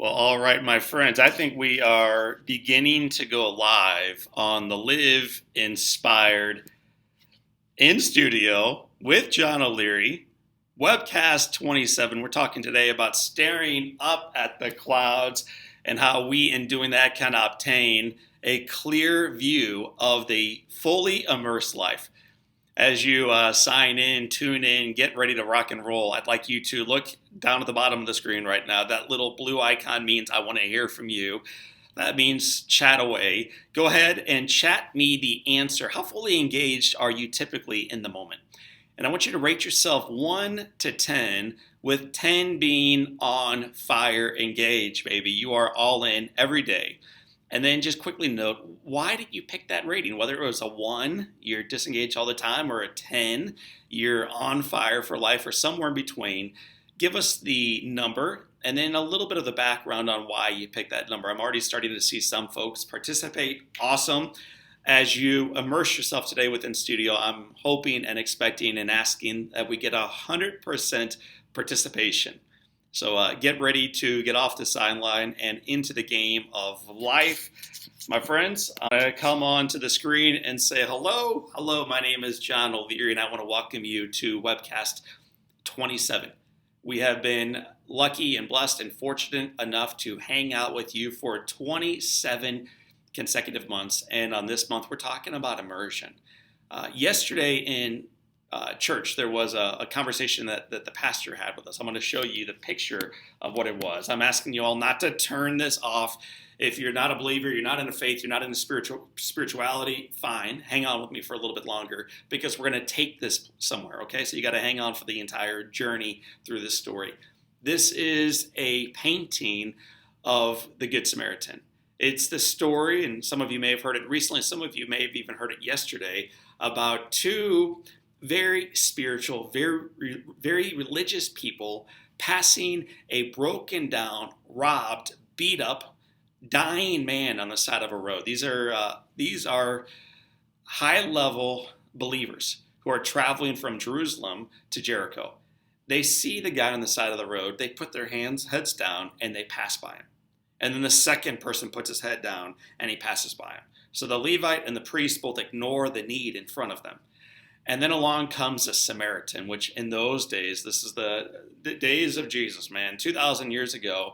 Well, all right, my friends. I think we are beginning to go live on the Live Inspired in studio with John O'Leary, webcast 27. We're talking today about staring up at the clouds and how we, in doing that, can obtain a clear view of the fully immersed life. As you sign in, tune in, get ready to rock and roll, I'd like you to look down at the bottom of the screen right now. That little blue icon means I want to hear from you. That means chat away. Go ahead and chat me the answer. How fully engaged are you typically in the moment? And I want you to rate yourself 1 to 10, with 10 being on fire, engaged, baby. You are all in every day. And then just quickly note, why did you pick that rating? Whether it was a 1, you're disengaged all the time, or a 10, you're on fire for life, or somewhere in between. Give us the number and then a little bit of the background on why you picked that number. I'm already starting to see some folks participate. Awesome. As you immerse yourself today within studio, I'm hoping and expecting and asking that we get 100% participation. So get ready to get off the sideline and into the game of life. My friends, I'm going to come on to the screen and say hello. Hello, my name is John O'Leary, and I want to welcome you to webcast 27. We have been lucky and blessed and fortunate enough to hang out with you for 27 consecutive months. And on this month, we're talking about immersion. Yesterday in church, there was a conversation that the pastor had with us. I'm going to show you the picture of what it was. I'm asking you all not to turn this off. If you're not a believer, you're not in the faith, you're not in the spirituality, fine. Hang on with me for a little bit longer because we're going to take this somewhere, okay? So you got to hang on for the entire journey through this story. This is a painting of the Good Samaritan. It's the story, and some of you may have heard it recently, some of you may have even heard it yesterday, about two very spiritual, very religious people passing a broken down, robbed, beat up, dying man on the side of a road. These are high-level believers who are traveling from Jerusalem to Jericho. They see the guy on the side of the road. They put their heads down, and they pass by him. And then the second person puts his head down, and he passes by him. So the Levite and the priest both ignore the need in front of them. And then along comes a Samaritan, which in those days, this is the days of Jesus, man, 2,000 years ago,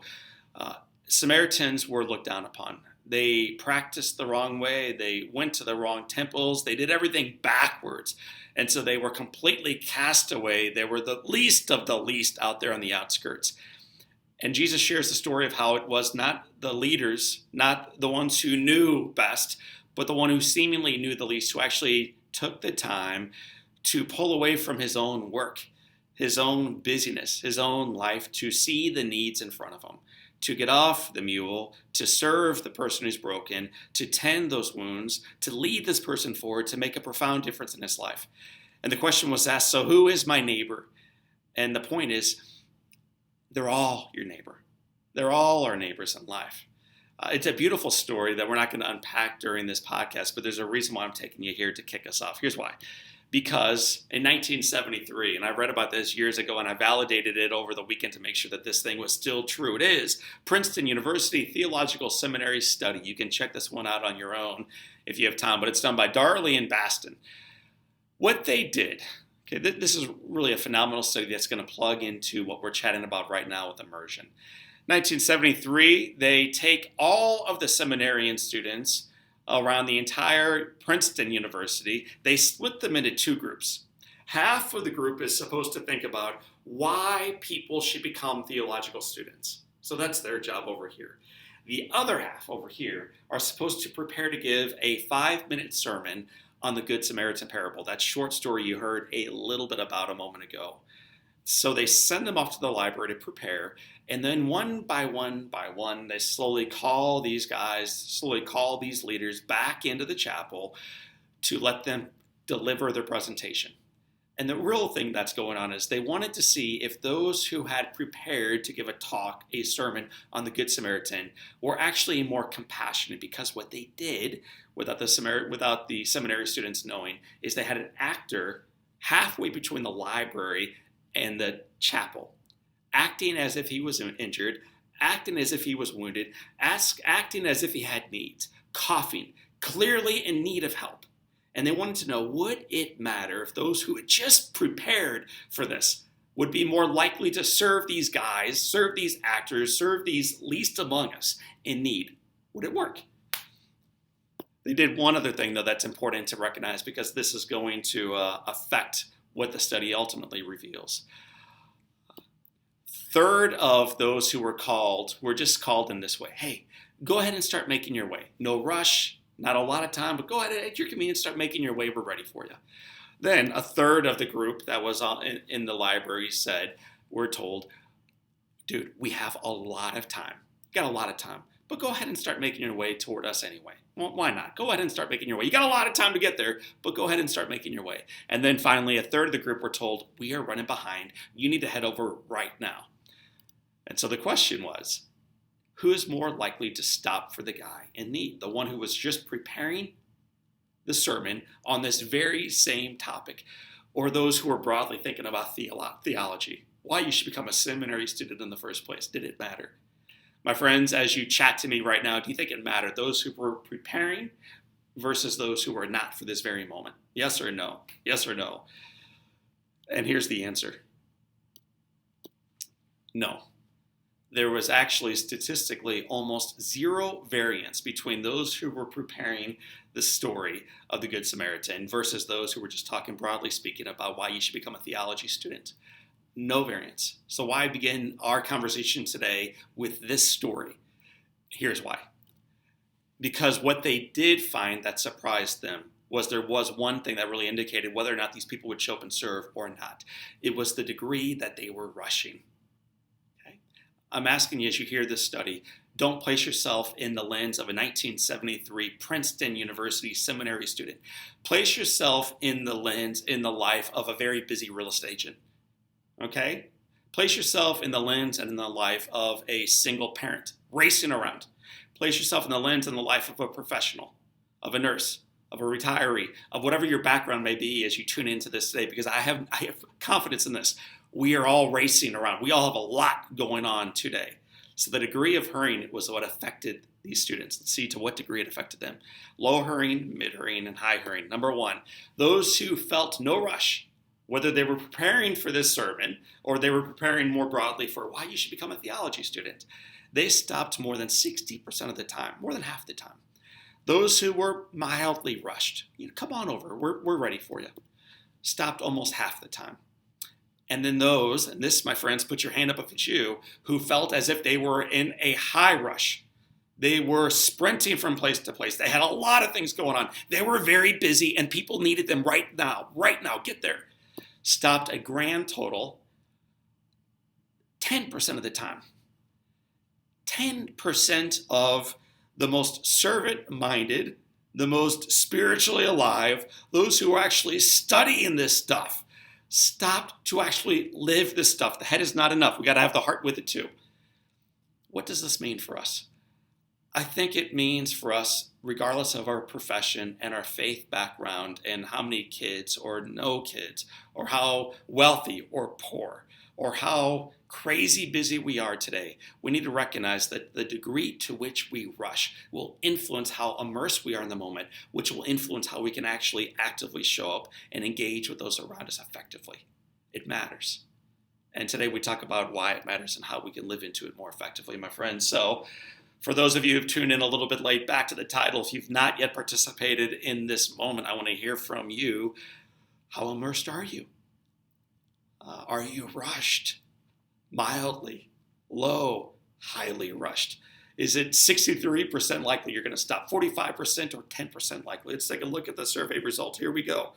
Samaritans were looked down upon. They practiced the wrong way. They went to the wrong temples. They did everything backwards. And so they were completely cast away. They were the least of the least out there on the outskirts. And Jesus shares the story of how it was not the leaders, not the ones who knew best, but the one who seemingly knew the least, who actually took the time to pull away from his own work, his own busyness, his own life, to see the needs in front of him, to get off the mule, to serve the person who's broken, to tend those wounds, to lead this person forward, to make a profound difference in his life. And the question was asked, so who is my neighbor? And the point is, they're all your neighbor. They're all our neighbors in life. It's a beautiful story that we're not going to unpack during this podcast, but there's a reason why I'm taking you here to kick us off. Here's why. Because in 1973, and I read about this years ago, and I validated it over the weekend to make sure that this thing was still true. It is. Princeton University Theological Seminary study. You can check this one out on your own if you have time, but it's done by Darley and Baston. What they did, okay, this is really a phenomenal study that's going to plug into what we're chatting about right now with immersion. 1973, they take all of the seminarian students around the entire Princeton University. They split them into two groups. Half of the group is supposed to think about why people should become theological students. So that's their job over here. The other half over here are supposed to prepare to give a 5-minute sermon on the Good Samaritan parable, that short story you heard a little bit about a moment ago. So they send them off to the library to prepare, and then one by one, they slowly call these leaders back into the chapel to let them deliver their presentation. And the real thing that's going on is they wanted to see if those who had prepared to give a sermon on the Good Samaritan were actually more compassionate, because what they did, without the seminary students knowing, is they had an actor halfway between the library and the chapel, acting as if he was injured, acting as if he was wounded, acting as if he had needs, coughing, clearly in need of help. And they wanted to know, would it matter if those who had just prepared for this would be more likely to serve these guys, serve these actors, serve these least among us in need? Would it work? They did one other thing, though, that's important to recognize, because this is going to affect what the study ultimately reveals. Third of those who were called were just called in this way. Hey, go ahead and start making your way. No rush, not a lot of time, but go ahead at your convenience, start making your way. We're ready for you. Then a third of the group that was in the library said, we're told, dude, we have a lot of time. Got a lot of time, but go ahead and start making your way toward us anyway. Well, why not? Go ahead and start making your way. You got a lot of time to get there, but go ahead and start making your way. And then finally, a third of the group were told, we are running behind. You need to head over right now. And so the question was, who is more likely to stop for the guy in need? The one who was just preparing the sermon on this very same topic, or those who were broadly thinking about theology? Why you should become a seminary student in the first place? Did it matter? My friends, as you chat to me right now, do you think it mattered? Those who were preparing versus those who were not for this very moment? Yes or no? Yes or no? And here's the answer. No. There was actually statistically almost zero variance between those who were preparing the story of the Good Samaritan versus those who were just talking broadly speaking about why you should become a theology student. No variance. So why begin our conversation today with this story? Here's why. Because what they did find that surprised them was there was one thing that really indicated whether or not these people would show up and serve or not. It was the degree that they were rushing. I'm asking you, as you hear this study, don't place yourself in the lens of a 1973 Princeton University seminary student. Place yourself in the life of a very busy real estate agent. Okay? Place yourself in the lens and in the life of a single parent racing around. Place yourself in the lens and the life of a professional, of a nurse, of a retiree, of whatever your background may be as you tune into this today, because I have confidence in this. We are all racing around. We all have a lot going on today. So the degree of hurrying was what affected these students. Let's see to what degree it affected them. Low hurrying, mid hurrying, and high hurrying. Number one, those who felt no rush, whether they were preparing for this sermon or they were preparing more broadly for why you should become a theology student, they stopped more than 60% of the time, more than half the time. Those who were mildly rushed, come on over, we're ready for you, stopped almost half the time. And then those, and this, my friends, put your hand up if it's you, who felt as if they were in a high rush. They were sprinting from place to place. They had a lot of things going on. They were very busy, and people needed them right now, get there. Stopped a grand total 10% of the time. 10% of the most servant-minded, the most spiritually alive, those who are actually studying this stuff, stopped to actually live this stuff. The head is not enough. We got to have the heart with it too. What does this mean for us? I think it means for us, regardless of our profession and our faith background and how many kids or no kids, or how wealthy or poor, or how crazy busy we are today, we need to recognize that the degree to which we rush will influence how immersed we are in the moment, which will influence how we can actually actively show up and engage with those around us effectively. It matters. And today we talk about why it matters and how we can live into it more effectively, my friends. So for those of you who've tuned in a little bit late, back to the title, if you've not yet participated in this moment, I want to hear from you. How immersed are you? Are you rushed? Mildly, low, highly rushed? Is it 63% likely you're going to stop, 45% or 10% likely? Let's take a look at the survey results. Here we go.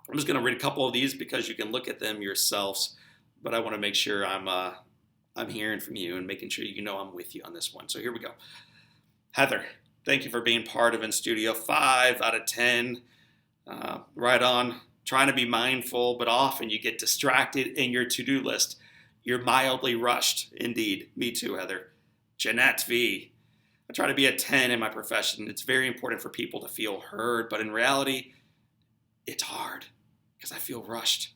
I'm just going to read a couple of these because you can look at them yourselves, but I want to make sure I'm hearing from you and making sure you know I'm with you on this one. So here we go. Heather, thank you for being part of In Studio. 5 out of 10. Right on. Trying to be mindful, but often you get distracted in your to-do list. You're mildly rushed. Indeed. Me too, Heather. Jeanette V. I try to be a 10 in my profession. It's very important for people to feel heard, but in reality, it's hard because I feel rushed.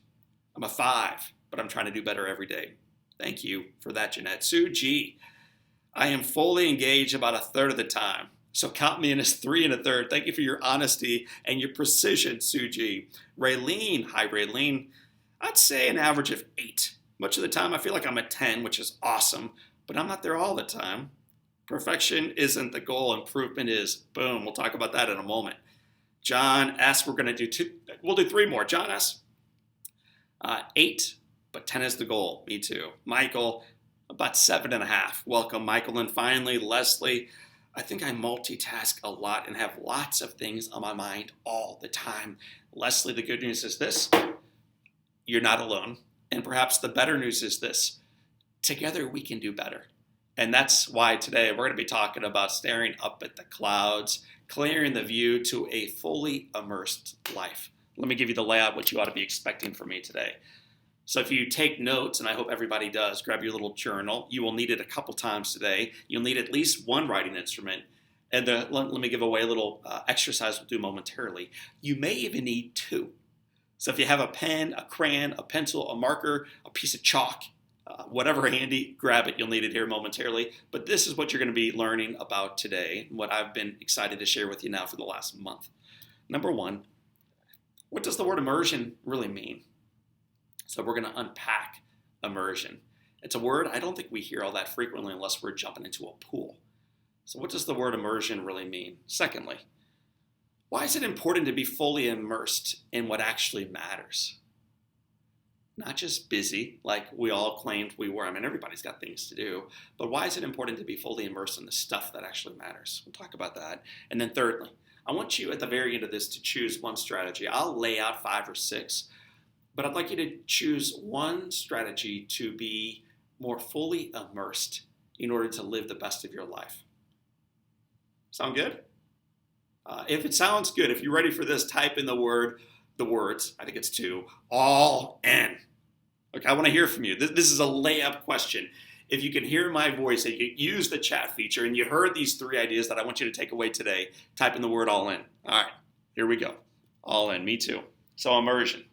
I'm a 5, but I'm trying to do better every day. Thank you for that, Jeanette. Sue G. I am fully engaged about a third of the time. So count me in as 3 1/3. Thank you for your honesty and your precision, Sue G. Raylene. Hi, Raylene. I'd say an average of 8. Much of the time I feel like I'm a 10, which is awesome, but I'm not there all the time. Perfection isn't the goal. Improvement is. Boom. We'll talk about that in a moment. John S. We're going to do 2. We'll do 3 more. John S. 8, but 10 is the goal. Me too. Michael, about 7.5. Welcome, Michael. And finally, Leslie. I think I multitask a lot and have lots of things on my mind all the time. Leslie, the good news is this. You're not alone. And perhaps the better news is this. Together we can do better. And that's why today we're going to be talking about staring up at the clouds, clearing the view to a fully immersed life. Let me give you the layout, what you ought to be expecting from me today. So if you take notes, and I hope everybody does, grab your little journal. You will need it a couple times today. You'll need at least one writing instrument. And let me give away a little exercise we'll do momentarily. You may even need 2. So if you have a pen, a crayon, a pencil, a marker, a piece of chalk, whatever handy, grab it. You'll need it here momentarily. But this is what you're going to be learning about today, what I've been excited to share with you now for the last month. Number 1, what does the word immersion really mean? So we're going to unpack immersion. It's a word I don't think we hear all that frequently unless we're jumping into a pool. So what does the word immersion really mean? Secondly, why is it important to be fully immersed in what actually matters? Not just busy, like we all claimed we were. I mean, everybody's got things to do. But why is it important to be fully immersed in the stuff that actually matters? We'll talk about that. And then thirdly, I want you at the very end of this to choose one strategy. I'll lay out 5 or 6, but I'd like you to choose one strategy to be more fully immersed in order to live the best of your life. Sound good? If it sounds good, if you're ready for this, type in the words, I think it's 2, all in. Okay, I want to hear from you. This is a layup question. If you can hear my voice and you use the chat feature and you heard these 3 ideas that I want you to take away today, type in the word all in. All right, here we go. All in, me too. So immersion.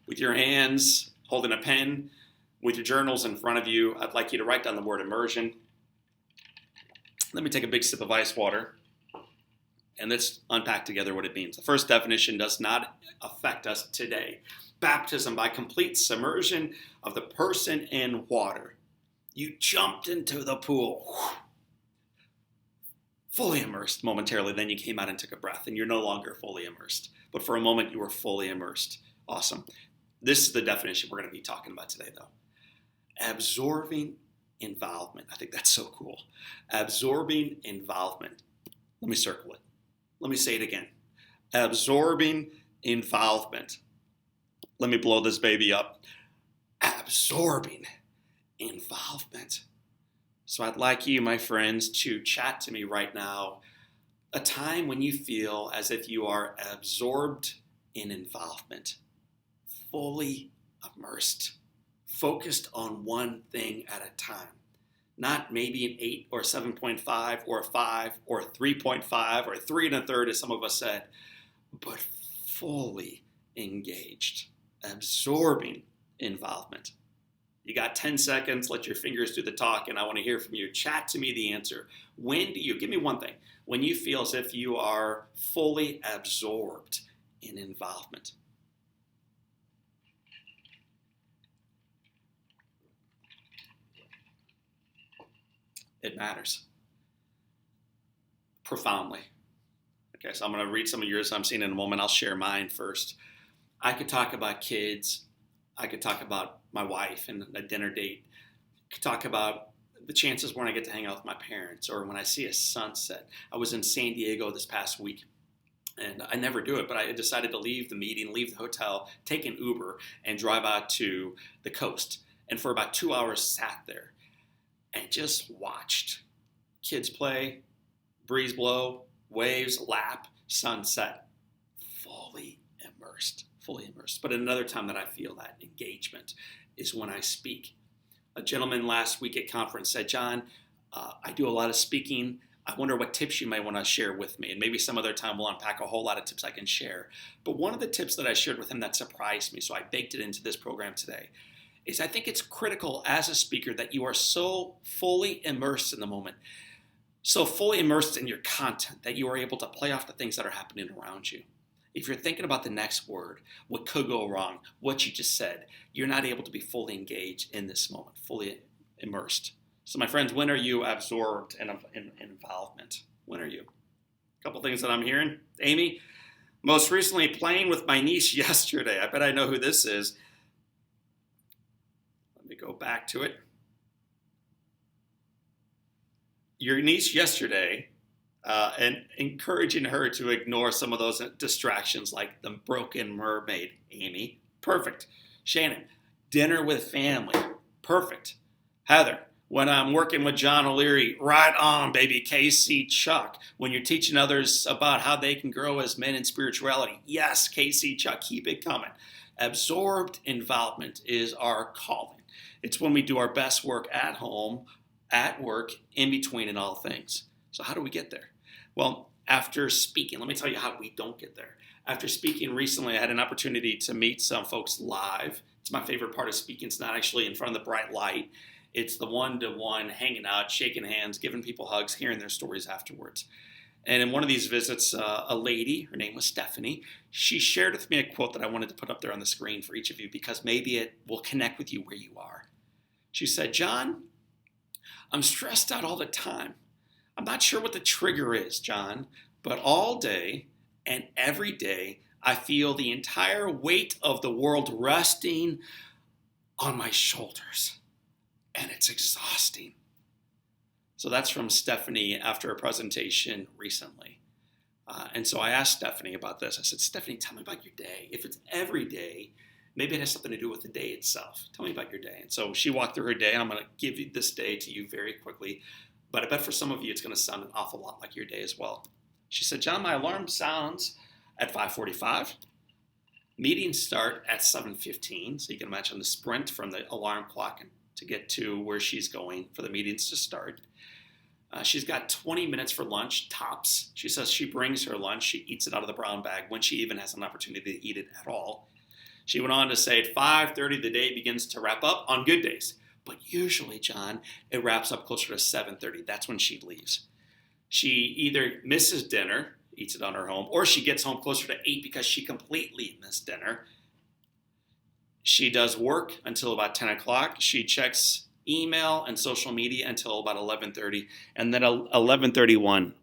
With your hands holding a pen, with your journals in front of you, I'd like you to write down the word immersion. Let me take a big sip of ice water. And let's unpack together what it means. The first definition does not affect us today. Baptism by complete submersion of the person in water. You jumped into the pool, fully immersed momentarily, then you came out and took a breath, and you're no longer fully immersed. But for a moment, you were fully immersed. Awesome. This is the definition we're going to be talking about today, though. Absorbing involvement. I think that's so cool. Absorbing involvement. Let me circle it. Let me say it again. Absorbing involvement. Let me blow this baby up. Absorbing involvement. So I'd like you, my friends, to chat to me right now. A time when you feel as if you are absorbed in involvement. Fully immersed. Focused on one thing at a time. Not maybe an 8 or 7.5 or a 5 or a 3.5 or a 3 1/3, as some of us said, but fully engaged, absorbing involvement. You got 10 seconds, let your fingers do the talk, and I want to hear from you. Chat to me the answer. When do you, give me one thing, when you feel as if you are fully absorbed in involvement? It matters profoundly. Okay, so I'm going to read some of yours I'm seeing in a moment. I'll share mine first. I could talk about kids. I could talk about my wife and a dinner date. I could talk about the chances when I get to hang out with my parents or when I see a sunset. I was in San Diego this past week, and I never do it, but I decided to leave the meeting, leave the hotel, take an Uber, and drive out to the coast. And for about 2 hours, sat there and just watched kids play, breeze blow, waves lap, sunset. Fully immersed. But another time that I feel that engagement is when I speak. A gentleman last week at conference said, John, I do a lot of speaking. I wonder what tips you might want to share with me. And maybe some other time we'll unpack a whole lot of tips I can share. But one of the tips that I shared with him that surprised me, so I baked it into this program today, is I think it's critical as a speaker that you are so fully immersed in the moment, so fully immersed in your content that you are able to play off the things that are happening around you. If you're thinking about the next word, what could go wrong, what you just said, you're not able to be fully engaged in this moment, fully immersed. So my friends, when are you absorbed in involvement? When are you? A couple things that I'm hearing. Amy, most recently playing with my niece yesterday. I bet I know who this is. Let me go back to it. Your niece yesterday, and encouraging her to ignore some of those distractions like the broken mermaid, Amy. Perfect. Shannon, dinner with family. Perfect. Heather, when I'm working with John O'Leary, right on, baby. Casey Chuck, when you're teaching others about how they can grow as men in spirituality. Yes, Casey Chuck, keep it coming. Absorbed involvement is our calling. It's when we do our best work at home, at work, in between, and all things. So how do we get there? Well, after speaking, let me tell you how we don't get there. After speaking recently, I had an opportunity to meet some folks live. It's my favorite part of speaking. It's not actually in front of the bright light. It's the one-to-one, hanging out, shaking hands, giving people hugs, hearing their stories afterwards. And in one of these visits, a lady, her name was Stephanie, she shared with me a quote that I wanted to put up there on the screen for each of you because maybe it will connect with you where you are. She said, John, I'm stressed out all the time. I'm not sure what the trigger is, John, but all day and every day, I feel the entire weight of the world resting on my shoulders, and it's exhausting. So that's from Stephanie after a presentation recently. And so I asked Stephanie about this. I said, Stephanie, tell me about your day. If it's every day, maybe it has something to do with the day itself. Tell me about your day. And so she walked through her day. I'm going to give you this day to you very quickly. But I bet for some of you, it's going to sound an awful lot like your day as well. She said, John, my alarm sounds at 5:45. Meetings start at 7:15. So you can imagine the sprint from the alarm clock to get to where she's going for the meetings to start. She's got 20 minutes for lunch, tops. She says she brings her lunch. She eats it out of the brown bag when she even has an opportunity to eat it at all. She went on to say at 5:30, the day begins to wrap up on good days. But usually, John, it wraps up closer to 7:30. That's when she leaves. She either misses dinner, eats it on her home, or she gets home closer to 8 because she completely missed dinner. She does work until about 10 o'clock. She checks email and social media until about 11:30. And then 11:31,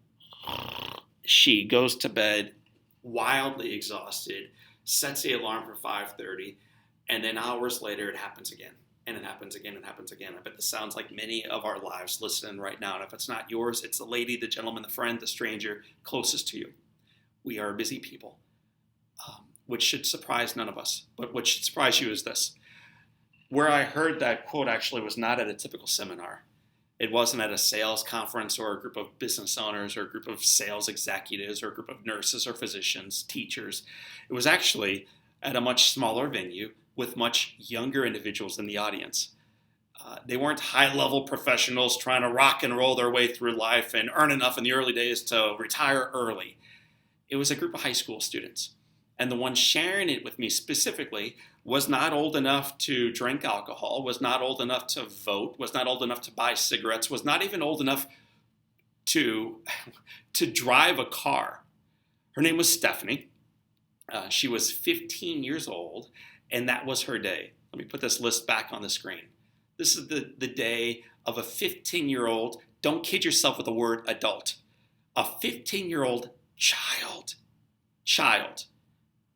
she goes to bed wildly exhausted, sets the alarm for 5:30, and then hours later it happens again. And it happens again and happens again. I bet this sounds like many of our lives listening right now. And if it's not yours, it's the lady, the gentleman, the friend, the stranger closest to you. We are busy people, which should surprise none of us. But what should surprise you is this. Where I heard that quote actually was not at a typical seminar. It wasn't at a sales conference or a group of business owners or a group of sales executives or a group of nurses or physicians, teachers. It was actually at a much smaller venue with much younger individuals in the audience. They weren't high-level professionals trying to rock and roll their way through life and earn enough in the early days to retire early. It was a group of high school students. And the one sharing it with me specifically was not old enough to drink alcohol, was not old enough to vote, was not old enough to buy cigarettes, was not even old enough to drive a car. Her name was Stephanie. She was 15 years old, and that was her day. Let me put this list back on the screen. This is the day of a 15-year-old, don't kid yourself with the word adult, a 15-year-old child.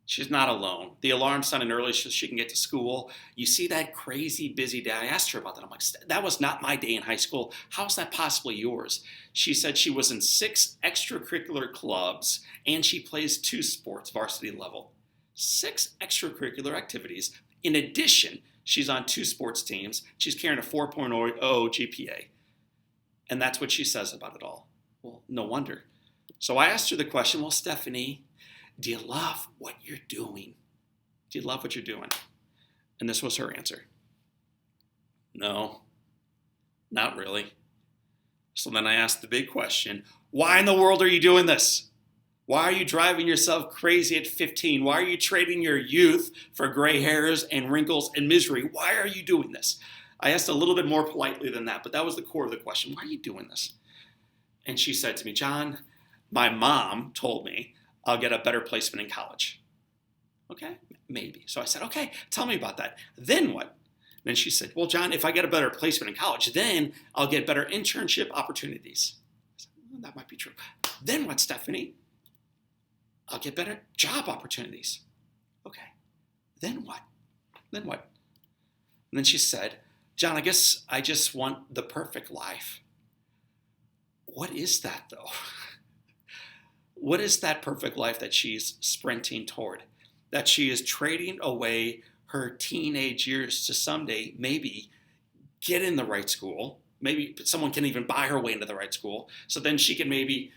She's not alone. The alarm sounded early so she can get to school. You see that crazy busy day. I asked her about that. I'm like, that was not my day in high school. How is that possibly yours? She said she was in 6 extracurricular clubs and she plays 2 sports, varsity level. 6 extracurricular activities. In addition, she's on 2 sports teams. She's carrying a 4.0 GPA. And that's what she says about it all. Well, no wonder. So I asked her the question, well, Stephanie, do you love what you're doing? Do you love what you're doing? And this was her answer. No, not really. So then I asked the big question, why in the world are you doing this? Why are you driving yourself crazy at 15? Why are you trading your youth for gray hairs and wrinkles and misery? Why are you doing this? I asked a little bit more politely than that, but that was the core of the question. Why are you doing this? And she said to me, John, my mom told me I'll get a better placement in college. Okay, maybe. So I said, okay, tell me about that. Then what? Then she said, well, John, if I get a better placement in college, then I'll get better internship opportunities. I said, well, that might be true. Then what, Stephanie? I'll get better job opportunities. Okay, then what? Then what? And then she said, John, I guess I just want the perfect life. What is that, though? What is that perfect life that she's sprinting toward? That she is trading away her teenage years to someday maybe get in the right school. Maybe someone can even buy her way into the right school. So then she can maybe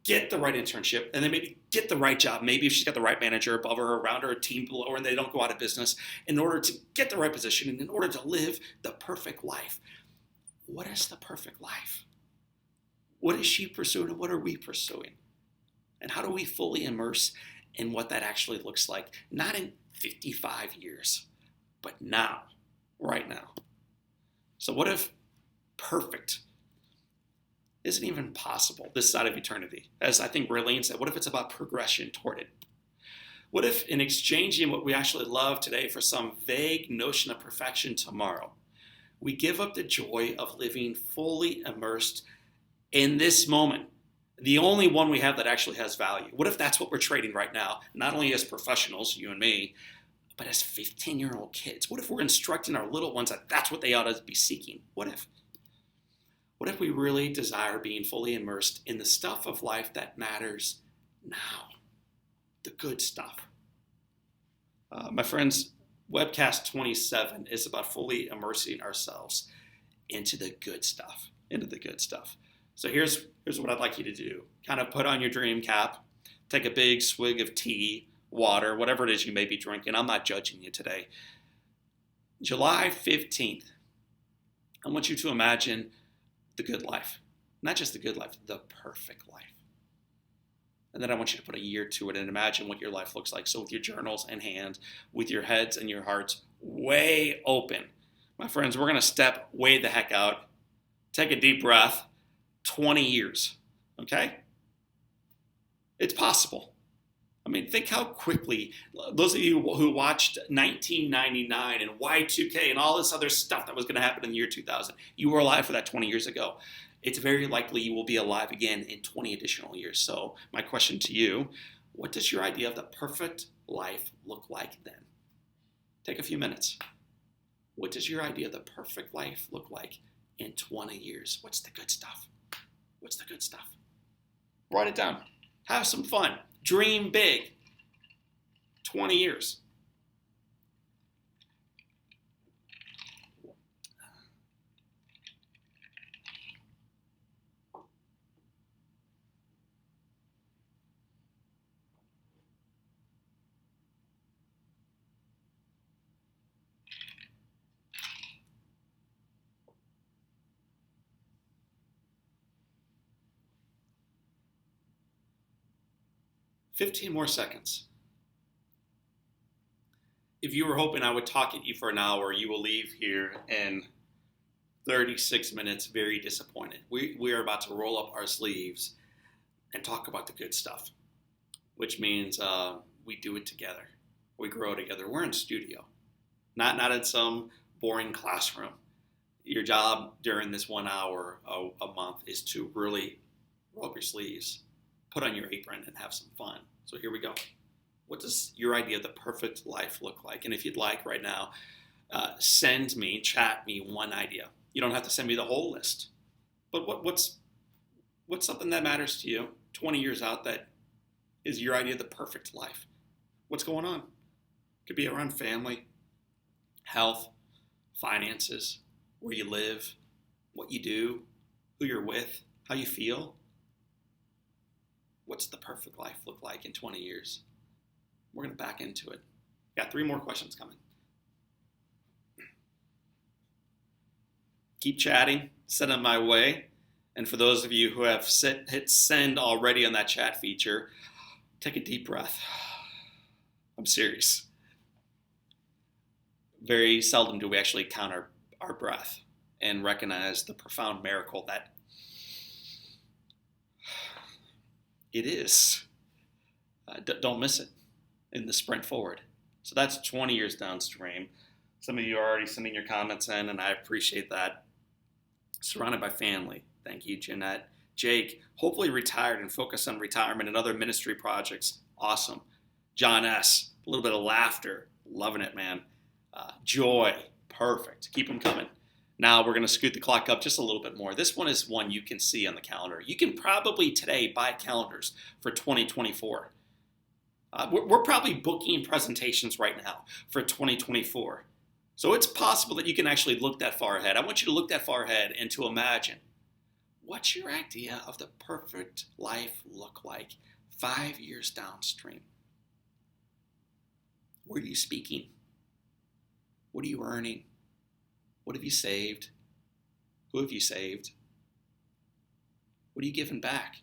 get the right internship and then maybe get the right job. Maybe if she's got the right manager above her, around her, a team below her, and they don't go out of business, in order to get the right position and in order to live the perfect life. What is the perfect life? What is she pursuing and what are we pursuing? And how do we fully immerse in what that actually looks like? Not in 55 years, but now, right now. So what if perfect isn't even possible this side of eternity? As I think Raylene said, what if it's about progression toward it? What if in exchanging what we actually love today for some vague notion of perfection tomorrow, we give up the joy of living fully immersed in this moment, the only one we have that actually has value? What if that's what we're trading right now, not only as professionals, you and me, but as 15-year-old kids? What if we're instructing our little ones that that's what they ought to be seeking? What if? What if we really desire being fully immersed in the stuff of life that matters now? The good stuff. My friends, Webcast 27 is about fully immersing ourselves into the good stuff, So here's what I'd like you to do. Kind of put on your dream cap, take a big swig of tea, water, whatever it is you may be drinking. I'm not judging you today. July 15th, I want you to imagine the good life. Not just the good life, the perfect life. And then I want you to put a year to it and imagine what your life looks like. So with your journals in hand, with your heads and your hearts way open. My friends, we're going to step way the heck out. Take a deep breath. 20 years, okay? It's possible. I mean, think how quickly, those of you who watched 1999 and Y2K and all this other stuff that was going to happen in the year 2000, you were alive for that 20 years ago. It's very likely you will be alive again in 20 additional years. So my question to you, what does your idea of the perfect life look like then? Take a few minutes. What does your idea of the perfect life look like in 20 years? What's the good stuff? What's the good stuff? Write it down. Have some fun. Dream big. 20 years. "15 more seconds. If you were hoping I would talk at you for an hour, you will leave here in 36 minutes very disappointed. We are about to roll up our sleeves and talk about the good stuff, which means we do it together. We grow together. We're in studio, not in some boring classroom. Your job during this 1 hour a month is to really roll up your sleeves, put on your apron, and have some fun. So here we go. What does your idea of the perfect life look like? And if you'd like right now, chat me one idea. You don't have to send me the whole list. But what's something that matters to you 20 years out that is your idea of the perfect life? What's going on? It could be around family, health, finances, where you live, what you do, who you're with, how you feel. What's the perfect life look like in 20 years? We're going to back into it. Got 3 more questions coming. Keep chatting, send them my way. And for those of you who have hit send already on that chat feature, Take a deep breath. I'm serious. Very seldom do we actually count our breath and recognize the profound miracle that it is. Don't miss it in the sprint forward. So that's 20 years downstream. Some of you are already sending your comments in, and I appreciate that. Surrounded by family. Thank you, Jeanette. Jake, hopefully retired and focused on retirement and other ministry projects. Awesome. John S., a little bit of laughter. Loving it, man. Joy. Perfect. Keep them coming. Now we're going to scoot the clock up just a little bit more. This one is one you can see on the calendar. You can probably today buy calendars for 2024. We're probably booking presentations right now for 2024. So it's possible that you can actually look that far ahead. I want you to look that far ahead and to imagine, what's your idea of the perfect life look like 5 years downstream? Where are you speaking? What are you earning? What have you saved? Who have you saved? What are you giving back?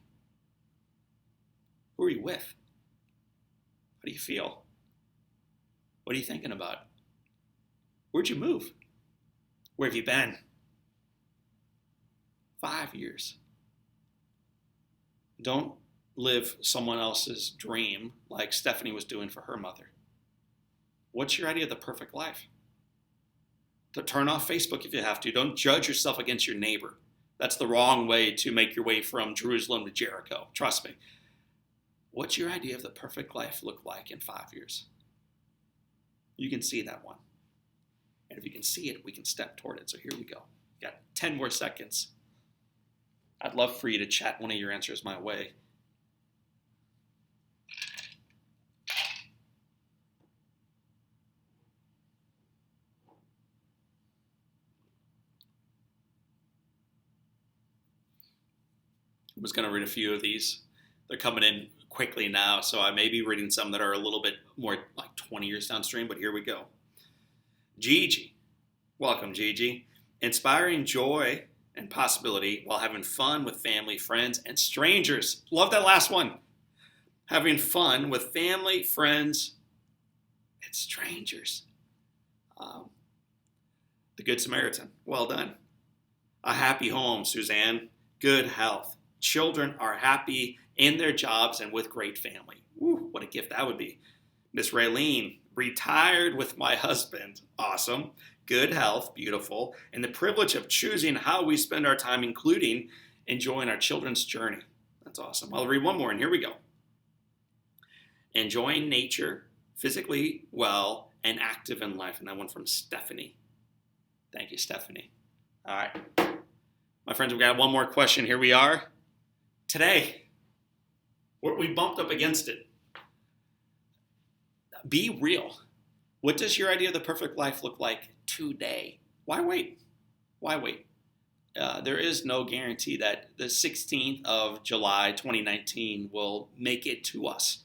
Who are you with? How do you feel? What are you thinking about? Where'd you move? Where have you been? 5 years. Don't live someone else's dream like Stephanie was doing for her mother. What's your idea of the perfect life? To turn off Facebook if you have to. Don't judge yourself against your neighbor. That's the wrong way to make your way from Jerusalem to Jericho. Trust me. What's your idea of the perfect life look like in 5 years? You can see that one. And if you can see it, we can step toward it. So here we go. Got 10 more seconds. I'd love for you to chat one of your answers my way. I was going to read a few of these. They're coming in quickly now, so I may be reading some that are a little bit more like 20 years downstream, but here we go. Gigi. Welcome, Gigi. Inspiring joy and possibility while having fun with family, friends, and strangers. Love that last one. Having fun with family, friends, and strangers. The Good Samaritan. Well done. A happy home, Suzanne. Good health. Children are happy in their jobs and with great family. Woo, what a gift that would be. Miss Raylene, retired with my husband. Awesome. Good health, beautiful. And the privilege of choosing how we spend our time, including enjoying our children's journey. That's awesome. I'll read one more, and here we go. Enjoying nature, physically well, and active in life. And that one from Stephanie. Thank you, Stephanie. All right. My friends, we've got one more question. Here we are. Today, we bumped up against it. Be real. What does your idea of the perfect life look like today? Why wait? Why wait? There is no guarantee that the 16th of July, 2019 will make it to us.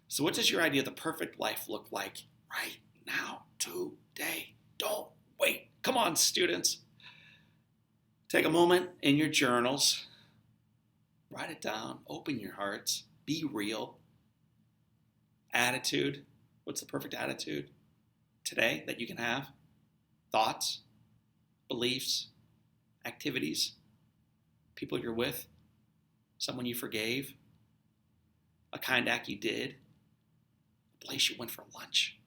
So what does your idea of the perfect life look like right now, today? Don't wait. Come on, students. Take a moment in your journals. Write it down. Open your hearts. Be real. Attitude. What's the perfect attitude today that you can have? Thoughts, beliefs, activities, people you're with, someone you forgave, a kind act you did, a place you went for lunch,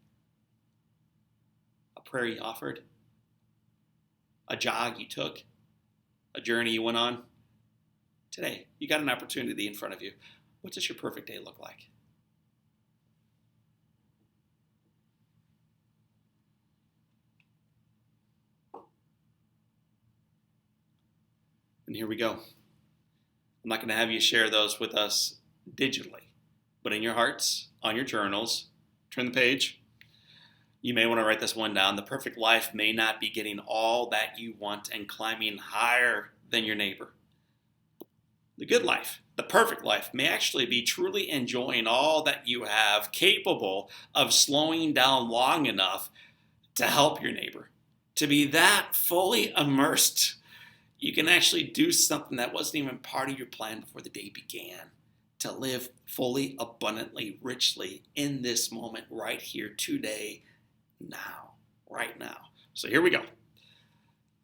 a prayer you offered, a jog you took, a journey you went on. Today, you got an opportunity in front of you. What does your perfect day look like? And here we go. I'm not going to have you share those with us digitally, but in your hearts, on your journals, turn the page. You may want to write this one down. The perfect life may not be getting all that you want and climbing higher than your neighbor. The good life, the perfect life, may actually be truly enjoying all that you have, capable of slowing down long enough to help your neighbor, to be that fully immersed. You can actually do something that wasn't even part of your plan before the day began. to live fully, abundantly, richly in this moment, right here, today, now, right now. So here we go.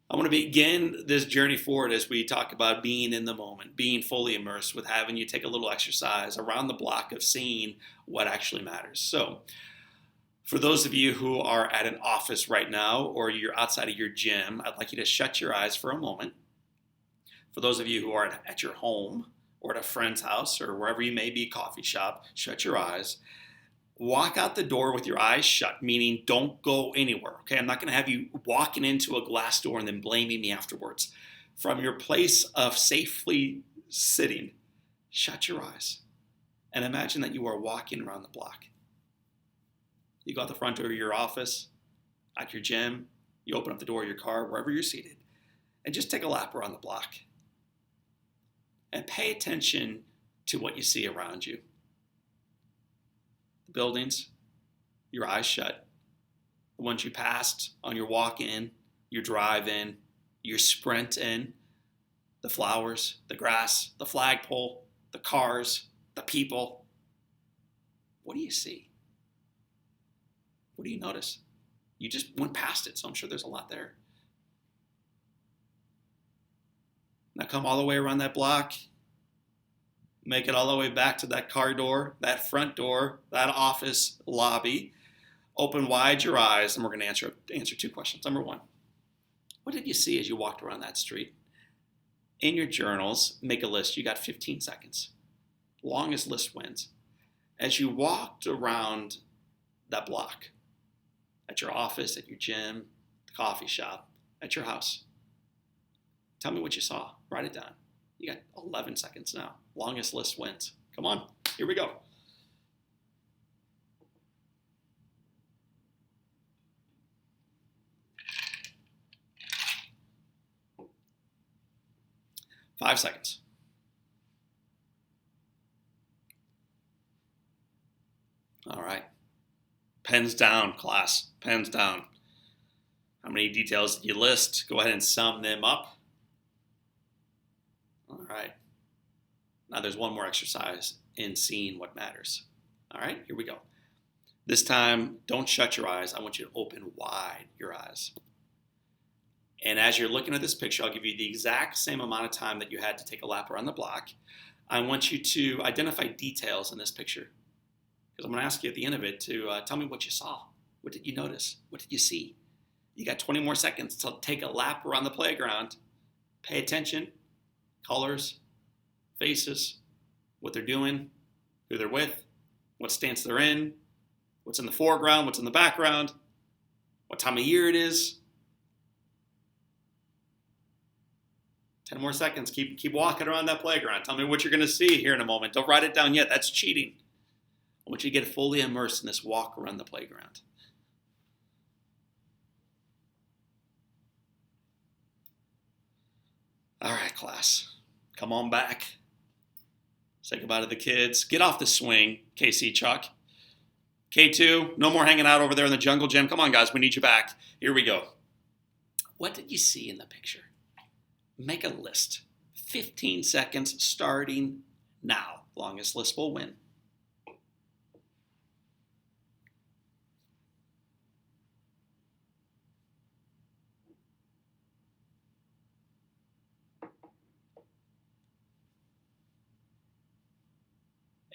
I want to begin this journey forward as we talk about being in the moment, being fully immersed, with having you take a little exercise around the block of seeing what actually matters. So for those of you who are at an office right now or you're outside of your gym, I'd like you to shut your eyes for a moment. For those of you who are at your home or at a friend's house or wherever you may be, coffee shop, shut your eyes. Walk out the door with your eyes shut, meaning don't go anywhere, okay? I'm not going to have you walking into a glass door and then blaming me afterwards. From your place of safely sitting, shut your eyes and imagine that you are walking around the block. You go out the front door of your office, at your gym, you open up the door of your car, wherever you're seated, and just take a lap around the block. And pay attention to what you see around you. The buildings, your eyes shut, the ones you passed on your walk in, your drive in, your sprint in, the flowers, the grass, the flagpole, the cars, the people. What do you see? What do you notice? You just went past it, so I'm sure there's a lot there. Now come all the way around that block. Make it all the way back to that car door, that front door, that office lobby. Open wide your eyes, and we're going to answer two questions. Number one, what did you see as you walked around that street? In your journals, make a list. You got 15 seconds. Longest list wins. As you walked around that block, at your office, at your gym, the coffee shop, at your house, tell me what you saw. Write it down. You got 11 seconds now. Longest list wins. Come on, here we go. Five seconds. All right. Pens down, class. Pens down. How many details did you list? Go ahead and sum them up. All right. Now there's one more exercise in seeing what matters. All right, here we go. This time, don't shut your eyes. I want you to open wide your eyes. And as you're looking at this picture, I'll give you the exact same amount of time that you had to take a lap around the block. I want you to identify details in this picture, because I'm going to ask you at the end of it to tell me what you saw. What did you notice? What did you see? You got 20 more seconds to take a lap around the playground. Pay attention. Colors, faces, what they're doing, who they're with, what stance they're in, what's in the foreground, what's in the background, what time of year it is. 10 more seconds. Keep walking around that playground. Tell me what you're going to see here in a moment. Don't write it down yet. That's cheating. I want you to get fully immersed in this walk around the playground. All right, class. Come on back. Say goodbye to the kids. Get off the swing, KC Chuck. K2, no more hanging out over there in the jungle gym. Come on, guys. We need you back. Here we go. What did you see in the picture? Make a list. 15 seconds starting now. Longest list will win.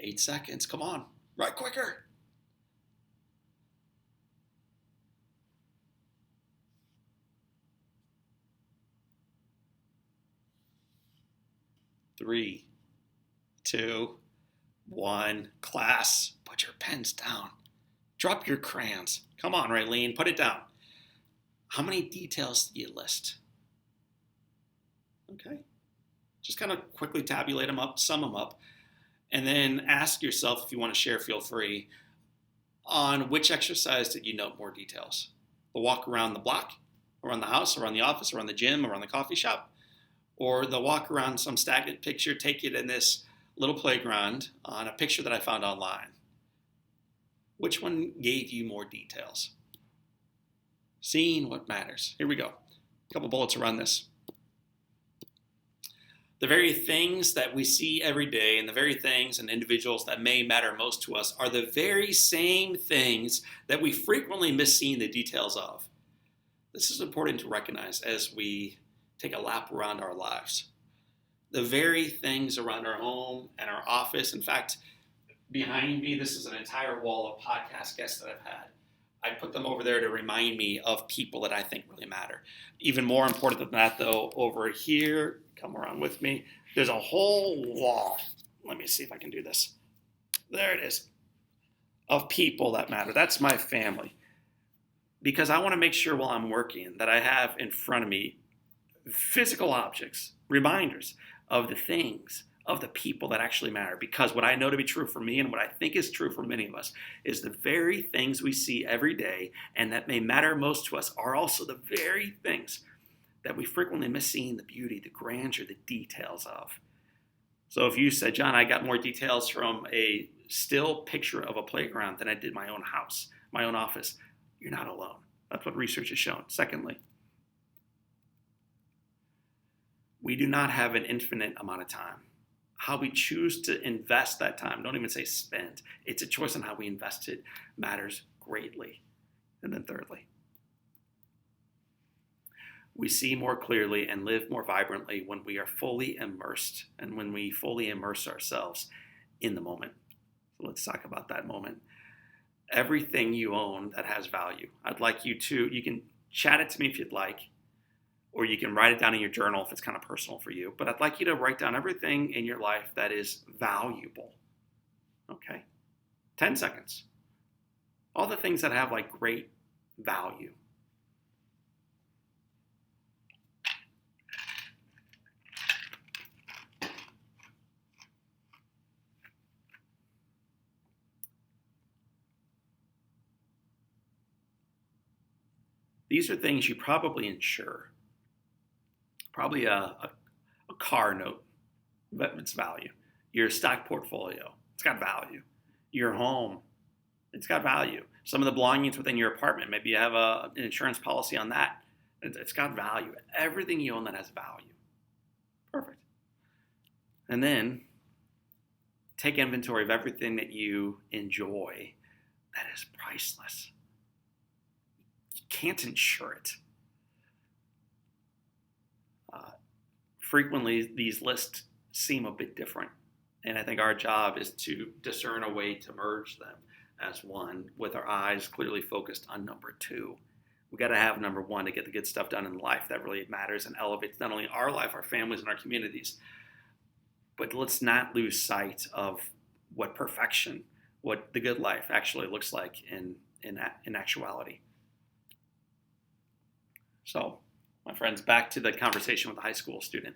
Eight seconds. Come on. Right quicker. Three, two, one. Class, put your pens down. Drop your crayons. Come on, Raylene, put it down. How many details did you list? Okay. Just kind of quickly tabulate them up, sum them up, and then ask yourself, if you want to share, feel free, on which exercise did you note more details? The walk around the block, around the house, around the office, around the gym, around the coffee shop, or the walk around some stagnant picture, take it in this little playground on a picture that I found online. Which one gave you more details? Seeing what matters. Here we go. A couple bullets around this. The very things that we see every day and the very things and individuals that may matter most to us are the very same things that we frequently miss seeing the details of. This is important to recognize as we take a lap around our lives. The very things around our home and our office. In fact, behind me, this is an entire wall of podcast guests that I've had. I put them over there to remind me of people that I think really matter. Even more important than that, though, over here, come around with me, there's a whole wall. Let me see if I can do this. There it is. Of people that matter. That's my family. Because I want to make sure while I'm working that I have in front of me physical objects, reminders of the things, of the people that actually matter. Because what I know to be true for me and what I think is true for many of us is the very things we see every day and that may matter most to us are also the very things that we frequently miss seeing the beauty, the grandeur, the details of. So if you said, John, I got more details from a still picture of a playground than I did my own house, my own office, you're not alone. That's what research has shown. Secondly, we do not have an infinite amount of time. How we choose to invest that time, don't even say spend, it's a choice on how we invest it matters greatly. And then thirdly, we see more clearly and live more vibrantly when we are fully immersed and when we fully immerse ourselves in the moment. So let's talk about that moment. Everything you own that has value. I'd like you can chat it to me if you'd like, or you can write it down in your journal if it's kind of personal for you. But I'd like you to write down everything in your life that is valuable. Okay? 10 seconds. All the things that have like great value. These are things you probably insure. Probably a car note, but it's value. Your stock portfolio, it's got value. Your home, it's got value. Some of the belongings within your apartment, maybe you have an insurance policy on that. It's got value. Everything you own that has value. Perfect. And then take inventory of everything that you enjoy that is priceless. You can't insure it. Frequently, these lists seem a bit different. And I think our job is to discern a way to merge them as one with our eyes clearly focused on number two. We got to have number one to get the good stuff done in life that really matters and elevates not only our life, our families, and our communities, but let's not lose sight of what perfection, what the good life actually looks like in actuality. So, my friends, back to the conversation with the high school student.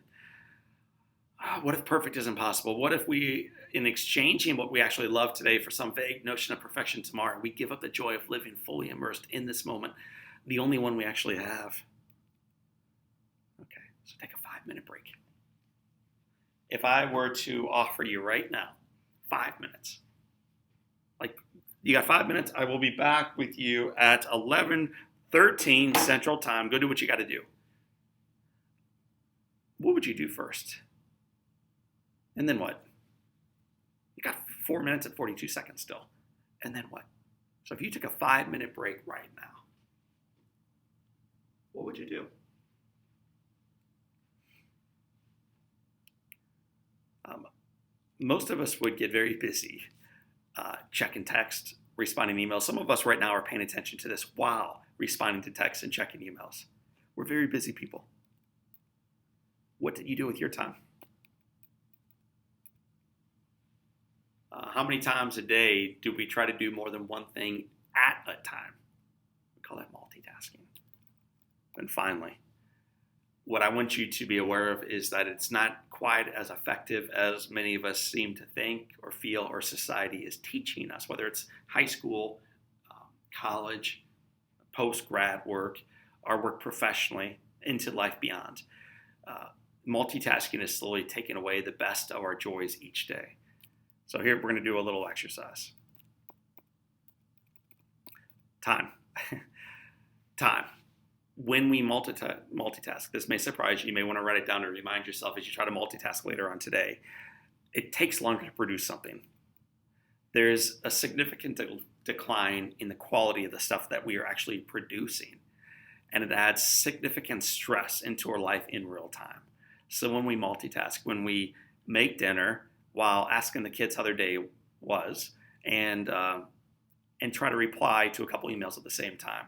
What if perfect is impossible? What if we, in exchanging what we actually love today for some vague notion of perfection tomorrow, we give up the joy of living fully immersed in this moment, the only one we actually have? Okay, so take a 5-minute break. If I were to offer you right now 5 minutes, like you got 5 minutes, I will be back with you at 11:13 Central Time. Go do what you got to do. What would you do first? And then what? You got 4 minutes and 42 seconds still. And then what? So if you took a 5-minute break right now, what would you do? Most of us would get very busy checking text, responding to emails. Some of us right now are paying attention to this while responding to texts and checking emails. We're very busy people. What did you do with your time? How many times a day do we try to do more than one thing at a time? We call that multitasking. And finally, what I want you to be aware of is that it's not quite as effective as many of us seem to think or feel or society is teaching us, whether it's high school, college, post-grad work, our work professionally, into life beyond. Multitasking is slowly taking away the best of our joys each day. So here we're going to do a little exercise. Time. Time. when we multitask, this may surprise you. You may want to write it down to remind yourself as you try to multitask later on today. It takes longer to produce something. There's a significant decline in the quality of the stuff that we are actually producing. And it adds significant stress into our life in real time. So when we multitask, when we make dinner while asking the kids how their day was, and try to reply to a couple emails at the same time,